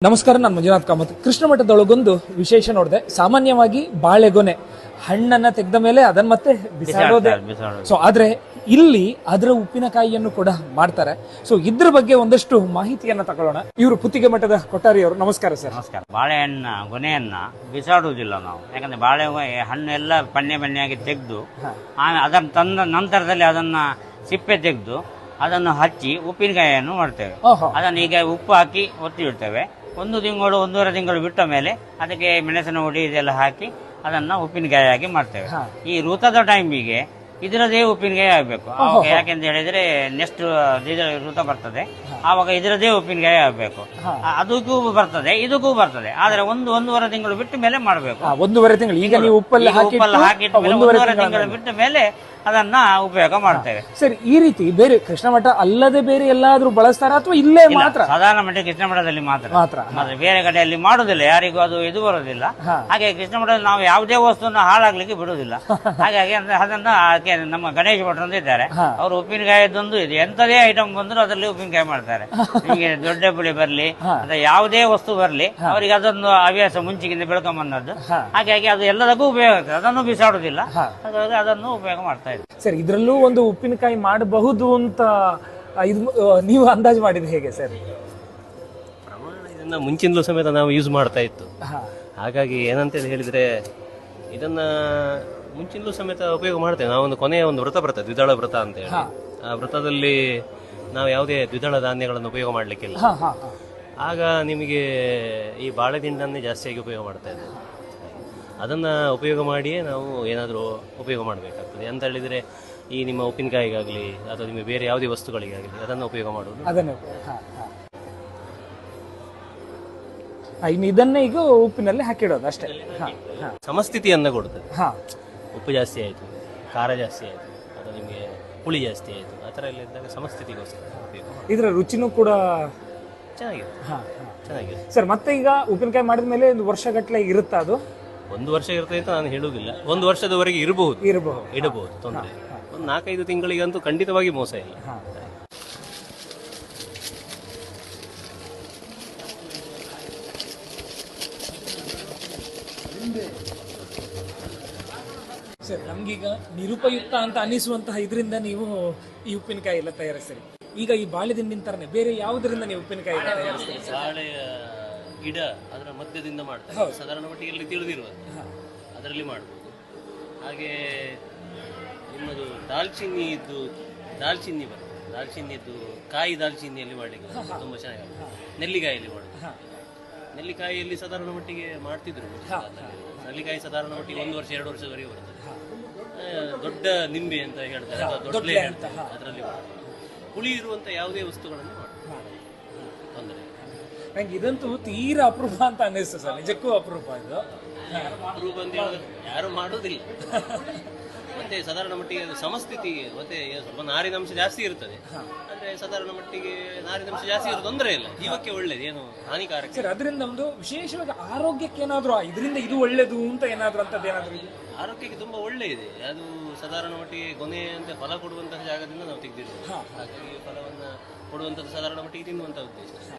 ನಮಸ್ಕಾರ, ನಾನು ಮಂಜುನಾಥ್ ಕಾಮತ್. ಕೃಷ್ಣ ಮಠದೊಳಗೊಂದು ವಿಶೇಷ ನೋಡಿದೆ. ಸಾಮಾನ್ಯವಾಗಿ ಬಾಳೆಗೊನೆ ಹಣ್ಣನ್ನ ತೆಗೆದ ಮೇಲೆ ಅದನ್ನ ಮತ್ತೆ ಬಿಸಾಡೋದೆ. ಸೊ ಆದ್ರೆ ಇಲ್ಲಿ ಅದರ ಉಪ್ಪಿನಕಾಯಿಯನ್ನು ಕೂಡ ಮಾಡ್ತಾರೆ. ಸೊ ಇದ್ರ ಬಗ್ಗೆ ಒಂದಷ್ಟು ಮಾಹಿತಿಯನ್ನ ತಗೊಳ್ಳೋಣ. ಇವರು ಪುತ್ತಿಗೆ ಮಠದ ಕೊಠಾರಿ ಅವರು. ನಮಸ್ಕಾರ ಸರ್. ನಮಸ್ಕಾರ. ಬಾಳೆಹಣ್ಣ ಗೊನೆಯನ್ನ ಬಿಸಾಡುವುದಿಲ್ಲ ನಾವು, ಯಾಕಂದ್ರೆ ಬಾಳೆ ಹಣ್ಣು ಎಲ್ಲ ಬಣ್ಣೆಯಾಗಿ ತೆಗೆದು ಆಮೇಲೆ ಅದನ್ನ ತಂದ ನಂತರದಲ್ಲಿ ಅದನ್ನ ಸಿಪ್ಪೆ ತೆಗೆದು ಅದನ್ನು ಹಚ್ಚಿ ಉಪ್ಪಿನಕಾಯಿಯನ್ನು ಮಾಡ್ತೇವೆ. ಅದನ್ನು ಈಗ ಉಪ್ಪು ಹಾಕಿ ಒತ್ತಿ ಇಡ್ತೇವೆ. ಒಂದೂವರೆ ತಿಂಗಳು ಬಿಟ್ಟ ಮೇಲೆ ಅದಕ್ಕೆ ಮೆಣಸಿನ ಹುಡಿ ಇದೆಲ್ಲ ಹಾಕಿ ಅದನ್ನ ಉಪ್ಪಿನಕಾಯಿಯಾಗಿ ಮಾಡ್ತೇವೆ. ಈ ಋತದ ಟೈಮಿಗೆ ಇದರದೇ ಉಪ್ಪಿನಕಾಯಿ ಆಗಬೇಕು. ಯಾಕೆಂತ ಹೇಳಿದ್ರೆ ನೆಕ್ಸ್ಟ್ ಋತ ಬರ್ತದೆ, ಆವಾಗ ಇದರದೇ ಉಪ್ಪಿನಕಾಯಿ ಆಗಬೇಕು. ಅದಕ್ಕೂ ಬರ್ತದೆ, ಇದಕ್ಕೂ ಬರ್ತದೆ. ಆದ್ರೆ ಒಂದೂವರೆ ತಿಂಗಳು ಬಿಟ್ಟ ಮೇಲೆ ಮಾಡಬೇಕು. ಒಂದೂವರೆ ತಿಂಗಳು ಈಗ ನೀವು ಉಪ್ಪಲ್ಲಿ ಹಾಕಿಟ್ಟು ಒಂದೂವರೆ ತಿಂಗಳು ಬಿಟ್ಟ ಮೇಲೆ ಅದನ್ನ ಉಪಯೋಗ ಮಾಡ್ತೇವೆ. ಸರ್, ಈ ರೀತಿ ಬೇರೆ ಕೃಷ್ಣ ಮಠ ಅಲ್ಲದೆ ಬೇರೆ ಎಲ್ಲಾದ್ರೂ ಬಳಸ್ತಾರ ಅಥವಾ ಇಲ್ಲೇ ಮಾತ್ರ? ಸಾಧಾರಣ ಮಠ ಕೃಷ್ಣ ಮಠದಲ್ಲಿ ಮಾತ್ರ, ಬೇರೆ ಕಡೆಯಲ್ಲಿ ಮಾಡುದಿಲ್ಲ, ಯಾರಿಗೂ ಅದು ಇದು ಬರೋದಿಲ್ಲ. ಹಾಗೆ ಕೃಷ್ಣ ಮಠದಲ್ಲಿ ನಾವು ಯಾವುದೇ ವಸ್ತುವನ್ನು ಹಾಳಾಗ್ಲಿಕ್ಕೆ ಬಿಡುವುದಿಲ್ಲ. ಹಾಗಾಗಿ ಅದನ್ನ ನಮ್ಮ ಗಣೇಶ ಭಟ್ರು ಇದ್ದಾರೆ, ಅವರು ಉಪ್ಪಿನಕಾಯಿದೊಂದು ಇದೆ, ಎಂತದೇ ಐಟಮ್ ಬಂದ್ರು ಅದರಲ್ಲಿ ಉಪ್ಪಿನಕಾಯಿ ಮಾಡ್ತಾರೆ. ನಿಮಗೆ ದೊಡ್ಡ ಪುಳಿ ಬರ್ಲಿ ಅಥವಾ ಯಾವುದೇ ವಸ್ತು ಬರ್ಲಿ, ಅವರಿಗೆ ಅದೊಂದು ಹವ್ಯಾಸ ಮುಂಚಿಗಿಂದ ಬೆಳ್ಕೊಂಬಂದದ್ದು. ಹಾಗಾಗಿ ಅದು ಎಲ್ಲದಕ್ಕೂ ಉಪಯೋಗ ಆಗ್ತದೆ, ಅದನ್ನು ಬಿಸಾಡುದಿಲ್ಲ. ಹಾಗಾಗಿ ಅದನ್ನು ಉಪಯೋಗ ಮಾಡ್ತಾ ಇದ್ದಾರೆ. ಸರ್, ಇದ್ರಲ್ಲೂ ಒಂದು ಉಪ್ಪಿನಕಾಯಿ ಮಾಡಬಹುದು ಅಂತ ಇದು ನೀವು ಅಂದಾಜು ಮಾಡಿದ್ರೆ ಹೇಗೆ ಸರ್? ಇದನ್ನ ಮುಂಚಿನಲ್ಲೂ ಸಮೇತ ನಾವು ಯೂಸ್ ಮಾಡ್ತಾ ಇತ್ತು. ಹಾಗಾಗಿ ಏನಂತ ಹೇಳಿದ್ರೆ ಇದನ್ನ ಮುಂಚಿನಲ್ಲೂ ಸಮೇತ ಉಪಯೋಗ ಮಾಡ್ತೇವೆ. ನಾವೊಂದು ಕೊನೆಯ ಒಂದು ವ್ರತ ಬರ್ತದೆ, ದ್ವಿದಳ ವ್ರತ ಅಂತ ಹೇಳಿ. ಆ ವ್ರತದಲ್ಲಿ ನಾವು ಯಾವುದೇ ದ್ವಿದಳ ಧಾನ್ಯಗಳನ್ನು ಉಪಯೋಗ ಮಾಡ್ಲಿಕ್ಕಿಲ್ಲ. ಆಗ ನಿಮಗೆ ಈ ಬಾಳೆದಿಂಡನ್ನೇ ಜಾಸ್ತಿಯಾಗಿ ಉಪಯೋಗ ಮಾಡ್ತಾ ಇದ್ದೇವೆ. ಅದನ್ನ ಉಪಯೋಗ ಮಾಡಿಯೇ ನಾವು ಏನಾದರೂ ಉಪಯೋಗ ಮಾಡಬೇಕಾಗ್ತದೆ. ಅಂತ ಹೇಳಿದ್ರೆ ಈ ನಿಮ್ಮ ಉಪ್ಪಿನಕಾಯಿಗಾಗಲಿ ಅಥವಾ ನಿಮ್ಮ ಬೇರೆ ಯಾವುದೇ ವಸ್ತುಗಳಿಗಾಗಲಿ ಅದನ್ನು ಉಪಯೋಗ ಮಾಡುವುದು. ಇದನ್ನೇ ಈಗ ಉಪ್ಪಿನಲ್ಲಿ ಹಾಕಿಡೋದು ಅಷ್ಟೇ. ಸಮಸ್ಥಿತಿಯನ್ನ ಕೊಡುತ್ತದೆ. ಉಪ್ಪು ಜಾಸ್ತಿ ಆಯಿತು, ಖಾರ ಜಾಸ್ತಿ ಆಯಿತು, ಅಥವಾ ನಿಮಗೆ ಹುಳಿ ಜಾಸ್ತಿ ಆಯಿತು, ಆ ಥರ ಎಲ್ಲ ಇದ್ದಾಗ ಸಮಸ್ಥಿತಿಗೋಸ್ಕರ ಉಪಯೋಗ. ಇದರ ರುಚಿನೂ ಕೂಡ ಚೆನ್ನಾಗಿದೆ. ಚೆನ್ನಾಗಿದೆ ಸರ್. ಮತ್ತೆ ಈಗ ಉಪ್ಪಿನಕಾಯಿ ಮಾಡಿದ ಮೇಲೆ ಒಂದು ವರ್ಷಗಟ್ಟಲೆ ಇರುತ್ತಾ? ಅದು ಒಂದು ವರ್ಷ ಇರ್ತದೆ ಅಂತ ನಾನು ಹೇಳುವುದಿಲ್ಲ, ಒಂದು ವರ್ಷದವರೆಗೆ ಇಡಬಹುದು, ತೊಂದರೆ. ಒಂದು 4-5 ತಿಂಗಳಿಗಂತೂ ಖಂಡಿತವಾಗಿ ಮೋಸ ಇಲ್ಲ. ಸರ್, ನಮ್ಗೀಗ ನಿರುಪಯುಕ್ತ ಅಂತ ಅನಿಸುವಂತಹ ಇದರಿಂದ ನೀವು ಈ ಉಪ್ಪಿನಕಾಯಿ ಎಲ್ಲ ತಯಾರಿಸ್ತೀರಿ. ಈಗ ಈ ಬಾಳೆದಿಂಡಿನ ತರನೇ ಬೇರೆ ಯಾವುದರಿಂದ ನೀವು ಉಪ್ಪಿನಕಾಯಿ ತಯಾರಿಸ್ತೀರಿ? ಬಾಳೆಯ ಗಿಡ ಅದರ ಮಧ್ಯದಿಂದ ಮಾಡ್ತಾರೆ, ಸಾಧಾರಣ ಮಟ್ಟಿಗೆ ತಿಳಿದಿರುವುದು ಅದರಲ್ಲಿ ಮಾಡ್ಬೋದು. ಹಾಗೆ ನಿಮ್ಮದು ದಾಲ್ಚಿನ್ನಿ ಬರ್ತದೆ, ದಾಲ್ಚಿನ್ನಿದ್ದು ಕಾಯಿ ದಾಲ್ಚಿನ್ನಿಯಲ್ಲಿ ಮಾಡಲಿಕ್ಕೆ ತುಂಬ ಚೆನ್ನಾಗಿ. ನೆಲ್ಲಿಕಾಯಿಯಲ್ಲಿ ಮಾಡೋದು, ನೆಲ್ಲಿಕಾಯಿಯಲ್ಲಿ ಸಾಧಾರಣ ಮಟ್ಟಿಗೆ ಮಾಡ್ತಿದ್ರು. ನೆಲ್ಲಿಕಾಯಿ ಸಾಧಾರಣ ಮಟ್ಟಿಗೆ 1 ವರ್ಷ 2 ವರ್ಷದವರೆಗೆ ಬರ್ತದೆ. ದೊಡ್ಡ ನಿಂಬೆ ಅಂತ ಹೇಳ್ತಾರೆ, ದೊಡ್ಡ ಅದರಲ್ಲಿ ಹುಳಿ ಇರುವಂತ ಯಾವುದೇ ವಸ್ತುಗಳನ್ನು ಮಾಡ್ತಾರೆ, ತೊಂದರೆ. ನಂಗೆ ಇದಂತೂ ತೀರಾ ಅಪರೂಪ ಅಂತ ಅನ್ನಿಸ್ತು ಸರ್, ನಿಜಕ್ಕೂ ಅಪರೂಪ. ಇದು ಅಪರೂಪ ಅಂತ ಹೇಳಿದ್ರೆ ಯಾರು ಮಾಡೋದಿಲ್ಲ. ಮತ್ತೆ ಸಾಧಾರಣ ಮಟ್ಟಿಗೆ ಸಮಸ್ಥಿತಿ ಮತ್ತೆ ಸ್ವಲ್ಪ ನಾರಿನಂಶ ಜಾಸ್ತಿ ಇರ್ತದೆ. ಅಂದ್ರೆ ಸಾಧಾರಣ ಮಟ್ಟಿಗೆ ನಾರಿನಂಶ ಜಾಸ್ತಿ ಇರೋದು ತೊಂದರೆ ಇಲ್ಲ, ಜೀವಕ್ಕೆ ಒಳ್ಳೇದು, ಏನು ಹಾನಿಕಾರಕ ಸರ್. ಅದರಿಂದ ನಮ್ದು ವಿಶೇಷವಾಗಿ ಆರೋಗ್ಯಕ್ಕೆ ಏನಾದ್ರು ಇದರಿಂದ ಇದು ಒಳ್ಳೇದು ಅಂತ ಏನಾದ್ರು ಅಂತದ್ದು ಏನಾದ್ರು ಇದೆ? ಆರೋಗ್ಯಕ್ಕೆ ತುಂಬಾ ಒಳ್ಳೆ ಇದೆ. ಅದು ಸಾಧಾರಣ ಮಟ್ಟಿಗೆ ಗೊನೆ ಅಂತ ಫಲ ಕೊಡುವಂತಹ ಜಾಗದಿಂದ ನಾವು ತೆಗೆದಿರ್ತೀವಿ. ಹಾಗಾಗಿ ಫಲವನ್ನ ಕೊಡುವಂಥದ್ದು ಸಾಧಾರಣ ಮಟ್ಟಿಗೆ ತಿನ್ನುವಂತಹ ಉದ್ದೇಶ.